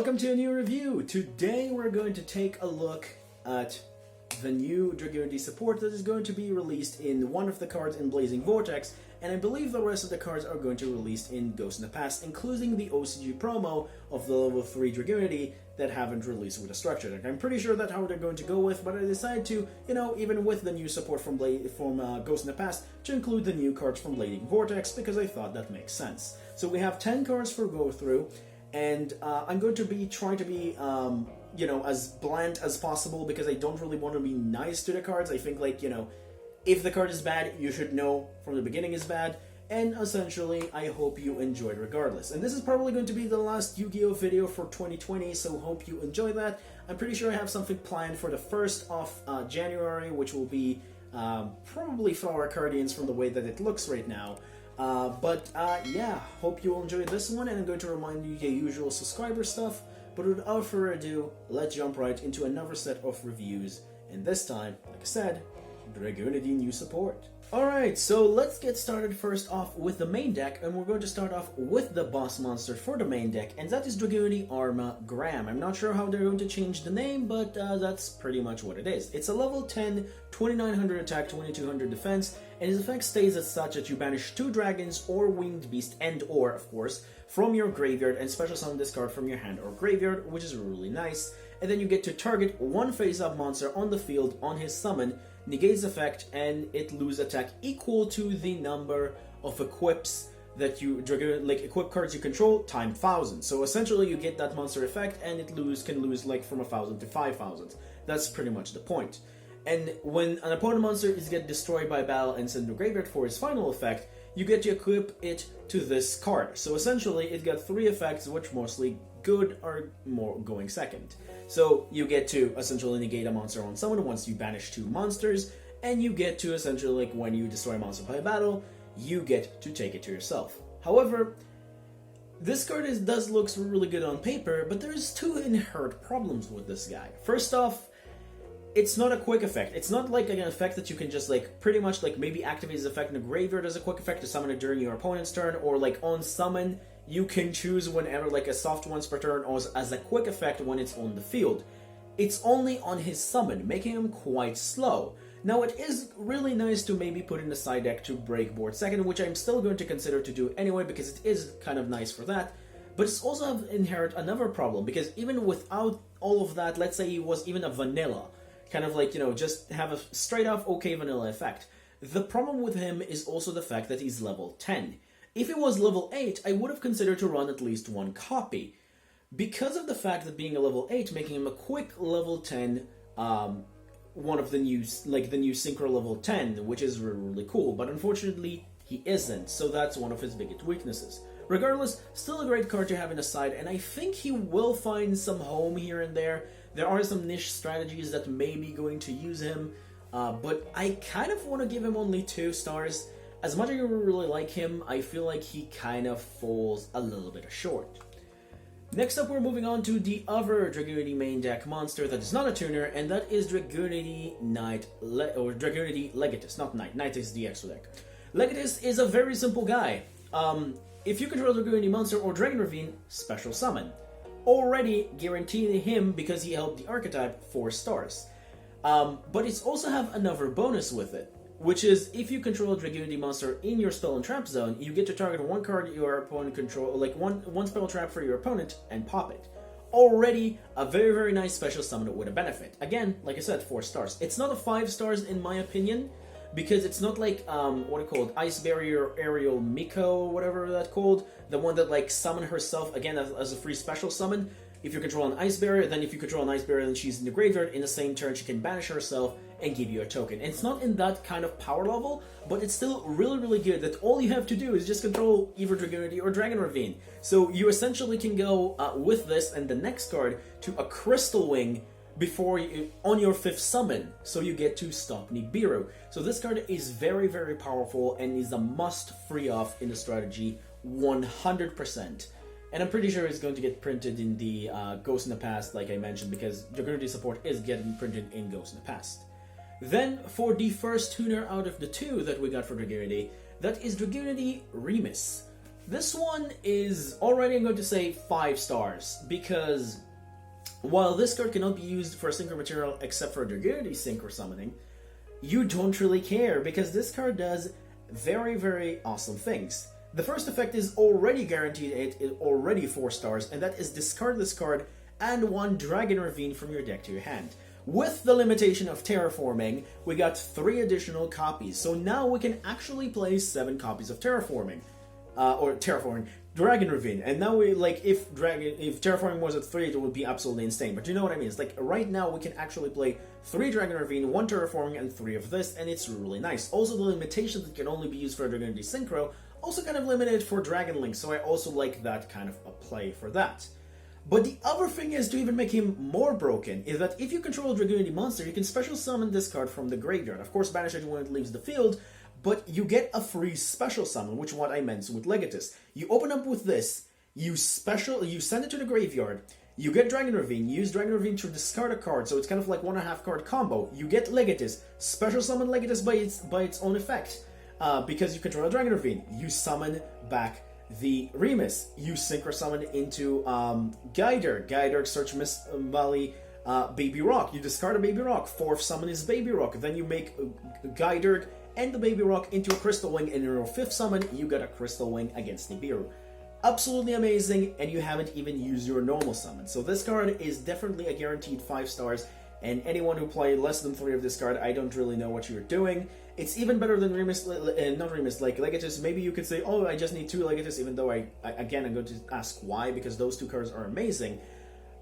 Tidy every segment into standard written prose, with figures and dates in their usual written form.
Welcome to a new review. Today we're going to take a look at the new Dragunity support that is going to be released in one of the cards in Blazing Vortex, and I believe the rest of the cards are going to be released in Ghost in the Past, including the OCG promo of the level 3 Dragunity that haven't released with a structure deck. I'm pretty sure that's how they're going to go with, but I decided to, even with the new support from Ghost in the Past, to include the new cards from Blazing Vortex, because I thought that makes sense. So we have 10 cards for go through, and I'm going to be trying to be, as bland as possible, because I don't really want to be nice to the cards. I think, if the card is bad, you should know from the beginning is bad, and essentially, I hope you enjoyed regardless. And this is probably going to be the last Yu-Gi-Oh video for 2020, so hope you enjoy that. I'm pretty sure I have something planned for the 1st of January, which will be probably Flower Cardians from the way that it looks right now. Yeah, hope you will enjoy this one, and I'm going to remind you the usual subscriber stuff. But without further ado, let's jump right into another set of reviews, and this time, like I said, Dragunity new support. Alright, so let's get started first off with the main deck, and we're going to start off with the boss monster for the main deck, and that is Dragunity Arma Gram. I'm not sure how they're going to change the name, but that's pretty much what it is. It's a level 10, 2900 attack, 2200 defense, and his effect stays as such that you banish 2 dragons or winged beast and/or, of course, from your graveyard and special summon this card from your hand or graveyard, which is really nice. And then you get to target one face-up monster on the field on his summon, negates effect, and it lose attack equal to the number of equips that you equip cards you control times 1000. So essentially you get that monster effect, and it can lose from 1000 to 5000. That's pretty much the point. And when an opponent monster is get destroyed by battle and sent to graveyard for his final effect, you get to equip it to this card. So essentially it got 3 effects, which mostly good or more going second. So you get to essentially negate a monster on summon once you banish 2 monsters, and you get to essentially, when you destroy a monster by battle, you get to take it to yourself. However, this card does look really good on paper, but there's 2 inherent problems with this guy. First off, it's not a quick effect. It's not like an effect that you can just pretty much maybe activate his effect in the graveyard as a quick effect to summon it during your opponent's turn, or on summon you can choose whenever a soft once per turn, or as a quick effect when it's on the field. It's only on his summon, making him quite slow. Now it is really nice to maybe put in the side deck to break board second, which I'm still going to consider to do anyway, because it is kind of nice for that. But it's also inherent another problem, because even without all of that, let's say he was even a vanilla, kind of just have a straight off okay vanilla effect. The problem with him is also the fact that he's level 10. If it was level 8, I would have considered to run at least 1 copy. Because of the fact that being a level 8, making him a quick level 10, one of the new, the new Synchro level 10, which is really cool, but unfortunately, he isn't, so that's one of his biggest weaknesses. Regardless, still a great card to have in the side, and I think he will find some home here and there. There are some niche strategies that may be going to use him, but I kind of want to give him only 2 stars. As much as I really like him, I feel like he kind of falls a little bit short. Next up, we're moving on to the other Dragunity main deck monster that is not a tuner, and that is Dragunity Dragunity Legatus, not Knight. Knight is the extra deck. Legatus is a very simple guy. If you control Dragunity monster or Dragon Ravine, special summon. Already guaranteeing him, because he helped the archetype, 4 stars. But it's also have another bonus with it, which is if you control a Dragunity monster in your spell and trap zone, you get to target 1 card your opponent control, one spell trap for your opponent, and pop it. Already a very, very nice special summon with a benefit. Again, like I said, 4 stars. It's not a 5 stars in my opinion, because it's not Ice Barrier Aerial Miko, whatever that's called, the one that summon herself again as a free special summon. If you control an Ice Barrier, then if you control an Ice Barrier and she's in the graveyard, in the same turn she can banish herself and give you a token. And it's not in that kind of power level, but it's still really, really good that all you have to do is just control either Dragunity or Dragon Ravine. So you essentially can go with this and the next card to a Crystal Wing on your 5th summon, so you get to stop Nibiru. So this card is very, very powerful and is a must free off in the strategy 100%. And I'm pretty sure it's going to get printed in the Ghost in the Past, like I mentioned, because Dragunity support is getting printed in Ghost in the Past. Then, for the first tuner out of the 2 that we got for Dragunity, that is Dragunity Remus. This one is already, I'm going to say, 5 stars, because while this card cannot be used for a synchro material except for Dragunity synchro summoning, you don't really care, because this card does very, very awesome things. The first effect is already guaranteed, it is already 4 stars, and that is discard this card and 1 Dragon Ravine from your deck to your hand. With the limitation of terraforming, we got 3 additional copies, so now we can actually play 7 copies of terraforming. Dragon Ravine, and now we, like, if terraforming was at 3, it would be absolutely insane, but you know what I mean. It's like, right now we can actually play 3 Dragon Ravine, 1 terraforming, and 3 of this, and it's really nice. Also, the limitation that can only be used for Dragunity Synchro, also kind of limited for Dragon Link, so I also like that kind of a play for that. But the other thing is, to even make him more broken, is that if you control a Dragunity monster, you can special summon this card from the graveyard. Of course, banish it when it leaves the field, but you get a free special summon, which is what I meant with Legatus. You open up with this, you send it to the graveyard, you get Dragon Ravine, you use Dragon Ravine to discard a card, so it's kind of like 1.5 card combo. You get Legatus, special summon Legatus by its own effect, because you control a Dragon Ravine. You summon back the Remus. You synchro summon into Guider, search Miss Valley, Baby Rock. You discard a Baby Rock, 4th summon is Baby Rock. Then you make Guider and the Baby Rock into a Crystal Wing, and in your 5th summon, you get a Crystal Wing against Nibiru. Absolutely amazing, and you haven't even used your normal summon. So this card is definitely a guaranteed 5 stars, and anyone who played less than 3 of this card, I don't really know what you're doing. It's even better than Remus, not Remus, like Legatus. Maybe you could say, oh, I just need 2 Legatus, even though again, I'm going to ask why, because those 2 cards are amazing.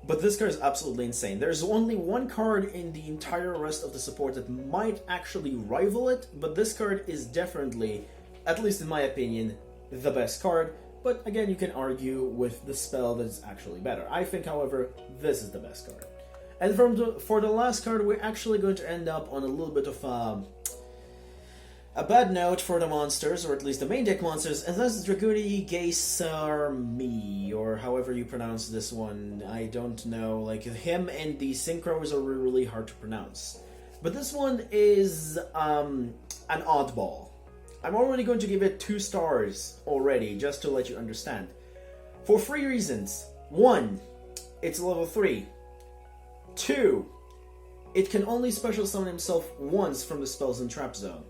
But this card is absolutely insane. There's only 1 card in the entire rest of the support that might actually rival it, but this card is definitely, at least in my opinion, the best card. But again, you can argue with the spell that is actually better. I think, however, this is the best card. And for the last card, we're actually going to end up on a little bit of a bad note for the monsters, or at least the main deck monsters, and that's Dragunity Guisarme, or however you pronounce this one. I don't know, like, him and the synchros are really hard to pronounce. But this one is an oddball. I'm already going to give it 2 stars already, just to let you understand. For 3 reasons. 1, it's level 3. 2, it can only special summon himself once from the spells and trap zone.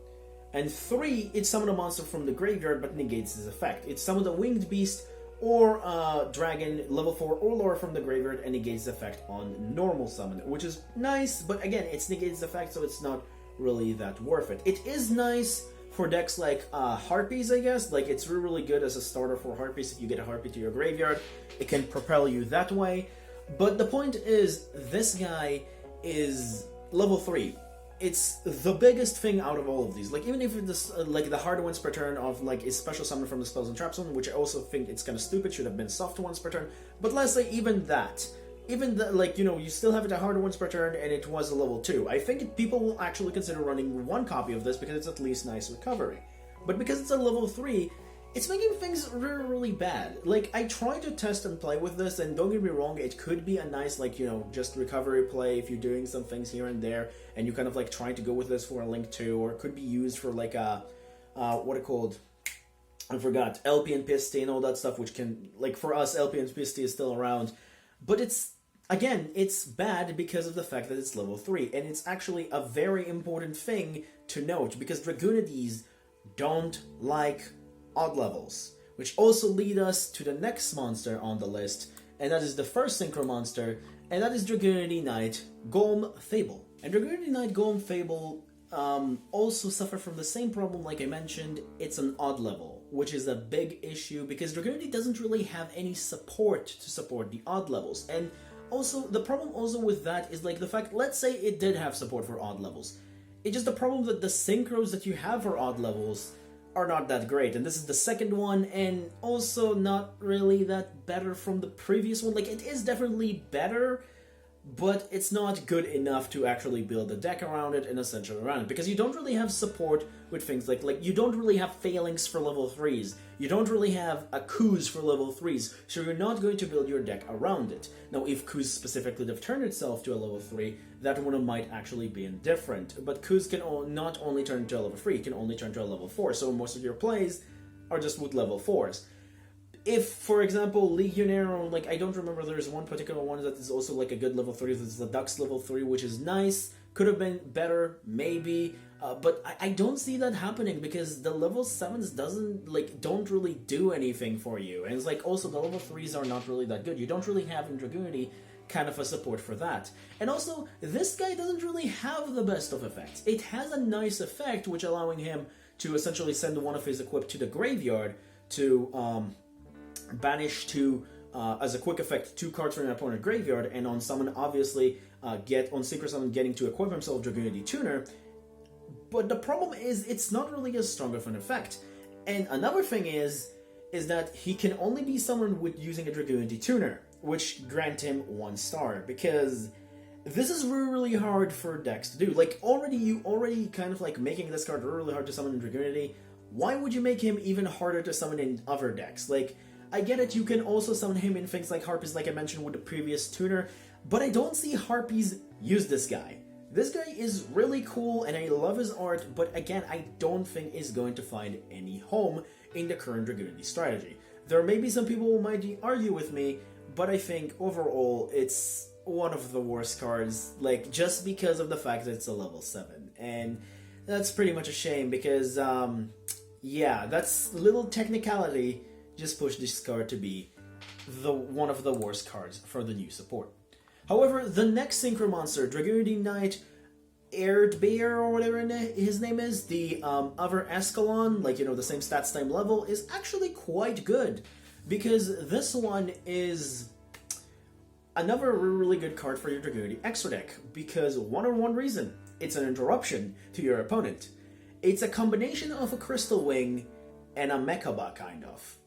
And 3, it summoned a monster from the graveyard but negates his effect. It summoned a winged beast or a dragon, level 4 or lower from the graveyard, and negates the effect on normal summon, which is nice, but again, it's negates the effect, so it's not really that worth it. It is nice for decks like Harpies, I guess. Like, it's really good as a starter for Harpies. If you get a Harpy to your graveyard, it can propel you that way. But the point is, this guy is level 3. It's the biggest thing out of all of these. Like, even if it's like the hard ones per turn of like is special summon from the spells and trap zone, which I also think it's kind of stupid, should have been soft ones per turn. But let's say even that, like, you know, you still have it a harder ones per turn, and it was a level 2. I think people will actually consider running 1 copy of this because it's at least nice recovery. But because it's a level 3, it's making things really bad. Like, I tried to test and play with this, and don't get me wrong, it could be a nice, like, you know, just recovery play if you're doing some things here and there, and you kind of, like, trying to go with this for a Link 2, or it could be used for, like, a, what it called? I forgot. LP and PST and all that stuff, which can, like, for us, LP and PST is still around. But it's, again, it's bad because of the fact that it's level 3, and it's actually a very important thing to note, because Dragunities don't like odd levels, which also lead us to the next monster on the list, and that is the first synchro monster, and that is Dragunity Knight Golm Fabel. And Dragunity Knight Golm Fabel also suffer from the same problem like I mentioned. It's an odd level, which is a big issue because Dragunity doesn't really have any support to support the odd levels. And also, the problem also with that is like the fact, let's say it did have support for odd levels. It's just the problem that the synchros that you have for odd levels are not that great, and this is the second one, and also not really that better from the previous one. Like, it is definitely better, but it's not good enough to actually build a deck around it and essentially around it, because you don't really have support with things like you don't really have failings for level 3s, you don't really have a Kuz for level 3s, so you're not going to build your deck around it. Now, if Kuz specifically would have turned itself to a level 3, that one might actually be indifferent, but Kuz can not only turn to a level 3, it can only turn to a level 4, so most of your plays are just with level 4s. if, for example, Legionnaire, like, I don't remember, there's one particular one that is also like a good level 3, this is the Dux level 3, which is nice, could have been better, maybe, but I don't see that happening, because the level 7s don't really do anything for you, and it's like, also, the level 3s are not really that good, you don't really have in Dragunity kind of a support for that. And also, this guy doesn't really have the best of effects. It has a nice effect, which allowing him to essentially send one of his equipped to the graveyard to, banish as a quick effect 2 cards from an opponent graveyard, and on summon obviously on Secret Summon getting to equip himself Dragunity Tuner. But the problem is it's not really as strong of an effect. And another thing is that he can only be summoned with using a Dragunity Tuner, which grant him 1 star, because this is really hard for decks to do. Like, you already kind of like making this card really hard to summon in Dragunity. Why would you make him even harder to summon in other decks? Like, I get it, you can also summon him in things like Harpies, like I mentioned with the previous tuner, but I don't see Harpies use this guy. This guy is really cool, and I love his art, but again, I don't think is going to find any home in the current Dragunity strategy. There may be some people who might argue with me, but I think overall it's one of the worst cards, like, just because of the fact that it's a level 7. And that's pretty much a shame, because, yeah, that's little technicality just pushed this card to be one of the worst cards for the new support. However, the next Synchro monster, Dragunity Knight Areadbhair, or whatever his name is, the other Escalon, like, the same stats time level, is actually quite good. Because this one is another really good card for your Dragunity extra deck, because one reason, it's an interruption to your opponent. It's a combination of a Crystal Wing and a Mechaba, kind of.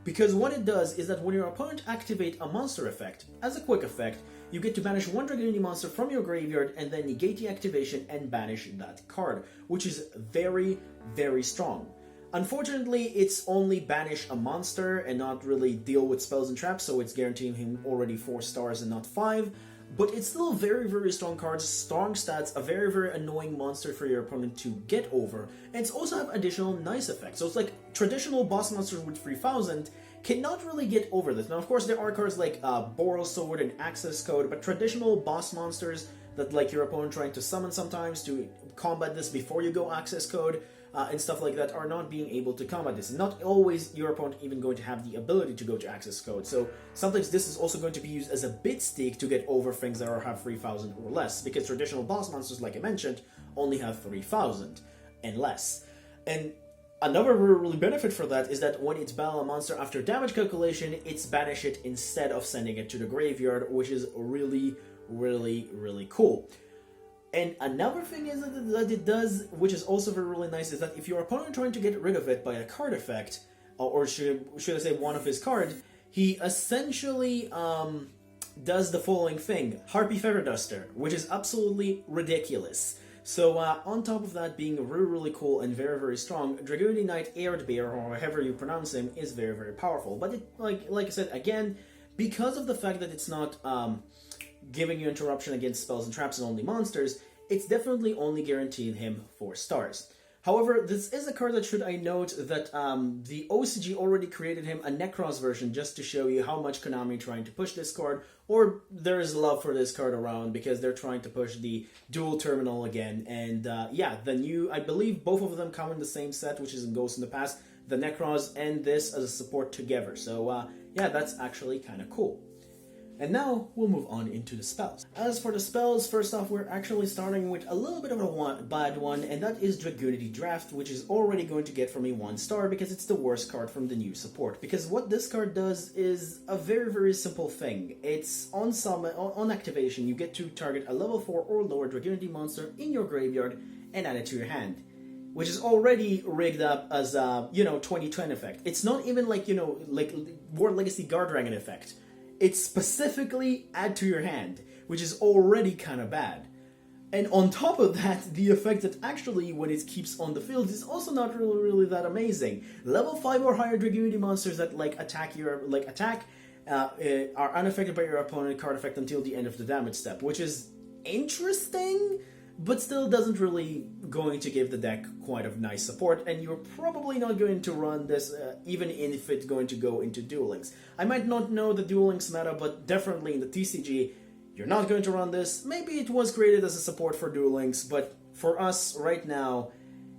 Because what it does is that when your opponent activates a monster effect, as a quick effect, you get to banish 1 Dragunity monster from your graveyard and then negate the activation and banish that card, which is very, very strong. Unfortunately, it's only banish a monster and not really deal with spells and traps, so it's guaranteeing him already 4 stars and not 5, but it's still a very, very strong card, strong stats, a very, very annoying monster for your opponent to get over, and it's also have additional nice effects. So it's like traditional boss monsters with 3000 cannot really get over this. Now, of course, there are cards like Boral Sword and Access Code, but traditional boss monsters that like your opponent trying to summon sometimes to combat this before you go Access Code, and stuff like that are not being able to combat this. And not always your opponent even going to have the ability to go to Access Code. So sometimes this is also going to be used as a bit stick to get over things that have 3000 or less, because traditional boss monsters, like I mentioned, only have 3000 and less. And another really benefit for that is that when it's battle a monster after damage calculation, it's banish it instead of sending it to the graveyard, which is really, really, really cool. And another thing is that it does, which is also really nice, is that if your opponent trying to get rid of it by a card effect, or should I say one of his cards, he essentially does the following thing: Harpy Feather Duster, which is absolutely ridiculous. So on top of that being really, really cool and very, very strong, Dragunity Knight Areadbhair, or however you pronounce him, is very, very powerful. But it, like I said, again, because of the fact that it's not giving you interruption against spells and traps and only monsters, it's definitely only guaranteed him 4 stars. However, this is a card that should I note that the OCG already created him a Necros version just to show you how much Konami trying to push this card, or there is love for this card around because they're trying to push the dual terminal again. And yeah, the new, I believe both of them come in the same set, which is in Ghost in the Past, the Necros and this as a support together. So yeah, that's actually kind of cool. And now, we'll move on into the spells. As for the spells, first off, we're actually starting with a little bit of a bad one, and that is Dragunity Draft, which is already going to get for me 1 star because it's the worst card from the new support. Because what this card does is a very, very simple thing. It's on activation, you get to target a level 4 or lower Dragunity monster in your graveyard and add it to your hand, which is already rigged up as a, 2010 effect. It's not even like, like War Legacy Guard Dragon effect. It's specifically add to your hand, which is already kind of bad. And on top of that, the effect that actually, when it keeps on the field, is also not really that amazing. Level 5 or higher Dragunity monsters that are unaffected by your opponent card effect until the end of the damage step, which is interesting, but still doesn't really going to give the deck quite a nice support, and you're probably not going to run this even if it's going to go into Duel Links. I might not know the Duel Links meta, but definitely in the TCG, you're not going to run this. Maybe it was created as a support for Duel Links, but for us right now,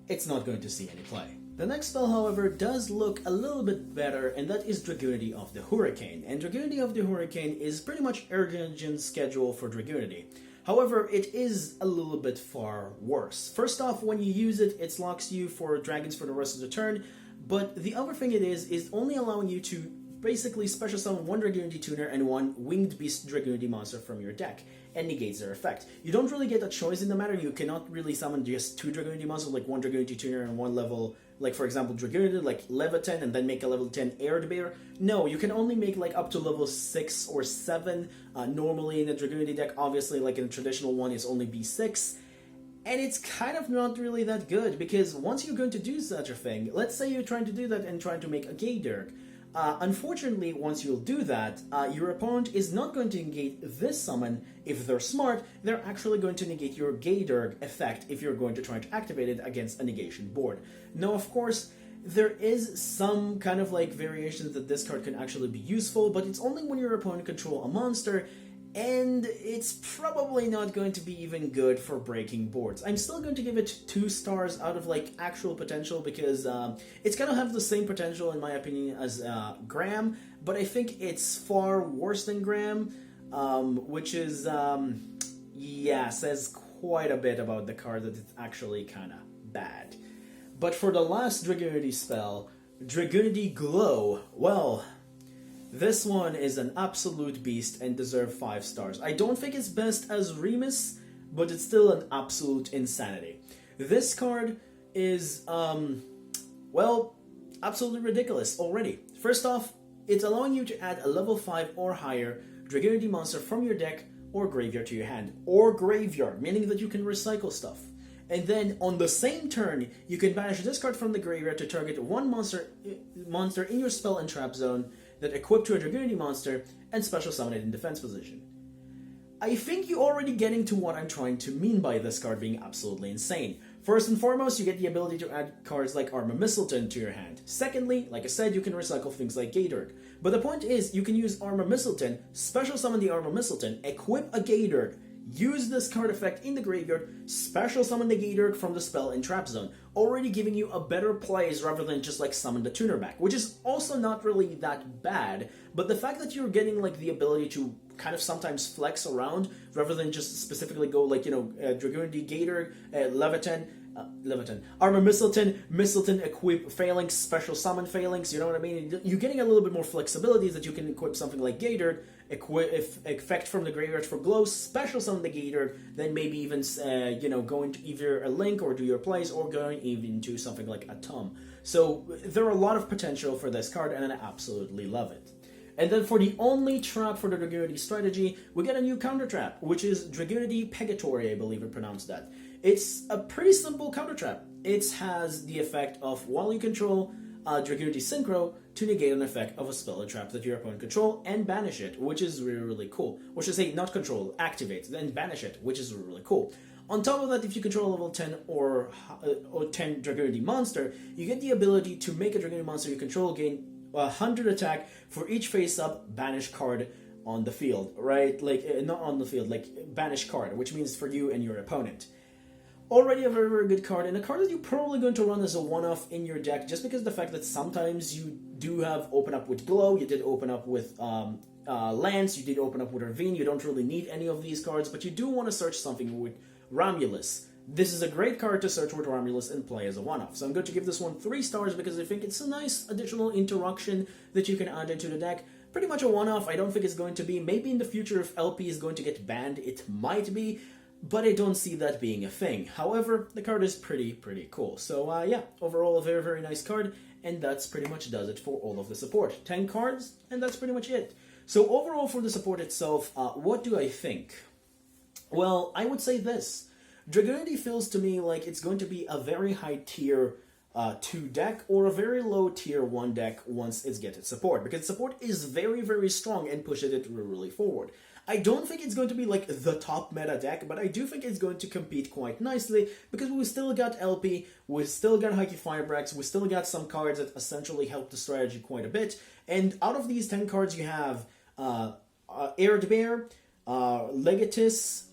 it's not going to see any play. The next spell, however, does look a little bit better, and that is Dragunity of the Hurricane. And Dragunity of the Hurricane is pretty much Urgen's schedule for Dragunity. However, it is a little bit far worse. First off, when you use it, it locks you for dragons for the rest of the turn, but the other thing it is only allowing you to basically special summon one Dragunity Tuner and one Winged Beast Dragunity monster from your deck, and negates their effect. You don't really get a choice in the matter. You cannot really summon just two Dragunity monsters, like one Dragunity Tuner and one level, like for example Dragunity, like level 10 and then make a level 10 Areadbhair. No, you can only make like up to level 6 or 7. Normally in a Dragunity deck, obviously like in a traditional one, it's only B6. And it's kind of not really that good, because once you're going to do such a thing, let's say you're trying to do that and trying to make a Gaydirk. Unfortunately, once you'll do that, your opponent is not going to negate this summon. If they're smart, they're actually going to negate your Gaydirk effect if you're going to try to activate it against a negation board. Now, of course, there is some kind of like variations that this card can actually be useful, but it's only when your opponent controls a monster, and it's probably not going to be even good for breaking boards. I'm still going to give it 2 stars out of like actual potential, because it's gonna have the same potential in my opinion as Gram, but I think it's far worse than Gram, which is yeah, says quite a bit about the card, that it's actually kind of bad. But for the last Dragunity spell, Dragunity Glow, well, this one is an absolute beast and deserves 5 stars. I don't think it's best as Remus, but it's still an absolute insanity. This card is, well, absolutely ridiculous already. First off, it's allowing you to add a level 5 or higher Dragunity monster from your deck or graveyard to your hand. Or graveyard, meaning that you can recycle stuff. And then on the same turn, you can banish this card from the graveyard to target one monster in your spell and trap zone that equip to a Dragunity monster and special summon it in defense position. I think you're already getting to what I'm trying to mean by this card being absolutely insane. First and foremost, you get the ability to add cards like Arma Gram to your hand. Secondly, like I said, you can recycle things like Gaydirk. But the point is, you can use Arma Gram, special summon the Arma Gram, equip a Gaydirk, use this card effect in the graveyard, special summon the Gaydirk from the spell and trap zone, already giving you a better plays rather than just like summon the tuner back, which is also not really that bad, but the fact that you're getting like the ability to kind of sometimes flex around rather than just specifically go like, you know, Dragunity Gaydirk, Arma Gram, equip Phalanx, special summon Phalanx, you know what I mean? You're getting a little bit more flexibility that you can equip something like Gaydirk, effect from the graveyard for glow, special summon the Gaydirk, then maybe even, you know, go into either a link or do your plays, or going even to something like a Tom. So there are a lot of potential for this card, and I absolutely love it. And then for the only trap for the Dragunity strategy, we get a new counter trap, which is Dragunity Pegatory, I believe it pronounced that. It's a pretty simple counter trap. It has the effect of, while you control Dragunity Synchro, to negate an effect of a spell or trap that your opponent control and banish it, which is really, really cool. Or should I say, not control, activate, then banish it, which is really, really cool. On top of that, if you control a level 10 or 10 Dragunity monster, you get the ability to make a Dragunity monster you control gain 100 attack for each face-up banish card on the field, right? Like, not on the field, like banish card, which means for you and your opponent. Already a very, very good card, and a card that you're probably going to run as a one-off in your deck, just because of the fact that sometimes you do have open up with Glow, you did open up with Lance, you did open up with Ravine, you don't really need any of these cards, but you do want to search something with Romulus. This is a great card to search with Romulus and play as a one-off. So I'm going to give this one 3 stars because I think it's a nice additional interaction that you can add into the deck. Pretty much a one-off. I don't think it's going to be. Maybe in the future if LP is going to get banned, it might be, but I don't see that being a thing. However, the card is pretty cool. So yeah, overall a very, very nice card, and that's pretty much does it for all of the support. 10 cards, and that's pretty much it. So overall for the support itself, what do I think? Well, I would say this. Dragunity feels to me like it's going to be a very high tier 2 deck or a very low tier 1 deck once it's get its support, because support is very, very strong and pushes it really forward. I don't think it's going to be like the top meta deck, but I do think it's going to compete quite nicely because we still got LP, we still got Haki Firebreaks, we still got some cards that essentially help the strategy quite a bit. And out of these 10 cards, you have Areadbhair, Legatus,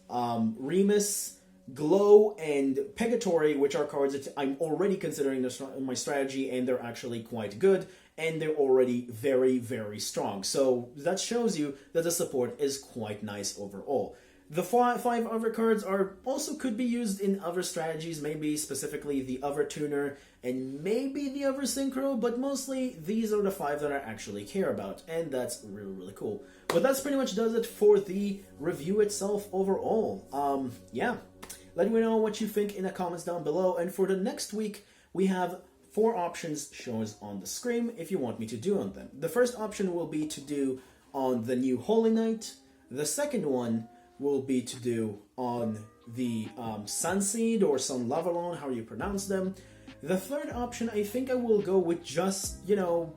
Remus, Glow, and Pegatory, which are cards that I'm already considering in my strategy, and they're actually quite good, and they're already very, very strong. So that shows you that the support is quite nice overall. The five other cards also could be used in other strategies, maybe specifically the other tuner and maybe the other synchro, but mostly these are the 5 that I actually care about, and that's really, really cool. But that's pretty much does it for the review itself overall. Yeah, let me know what you think in the comments down below, and for the next week, we have 4 options shown on the screen if you want me to do on them. The first option will be to do on the new Holy Knight. The second one will be to do on the Sunseed or Sun Lavalon, how you pronounce them. The third option, I think I will go with just, you know,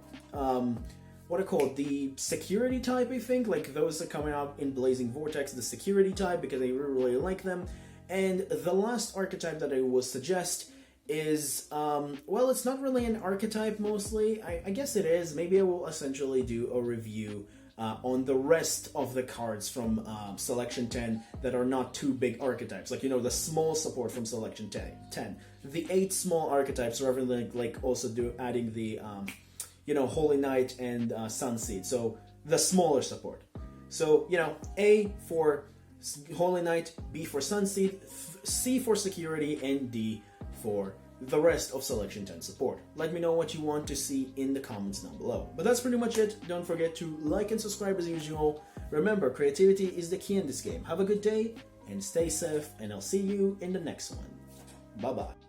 what I call it, the security type, I think, like those that are coming out in Blazing Vortex, the security type, because I really, really like them. And the last archetype that I will suggest is, well, it's not really an archetype mostly. I guess it is. Maybe I will essentially do a review on the rest of the cards from Selection 10 that are not too big archetypes. Like, you know, the small support from Selection 10. The 8 small archetypes rather than like also adding the, you know, Holy Knight and Sunseed. So the smaller support. So, you know, A for Holy Knight, B for Sunseed, C for security, and D for the rest of Selection 10 support. Let me know what you want to see in the comments down below. But that's pretty much it. Don't forget to like and subscribe as usual. Remember, creativity is the key in this game. Have a good day and stay safe, and I'll see you in the next one. Bye-bye.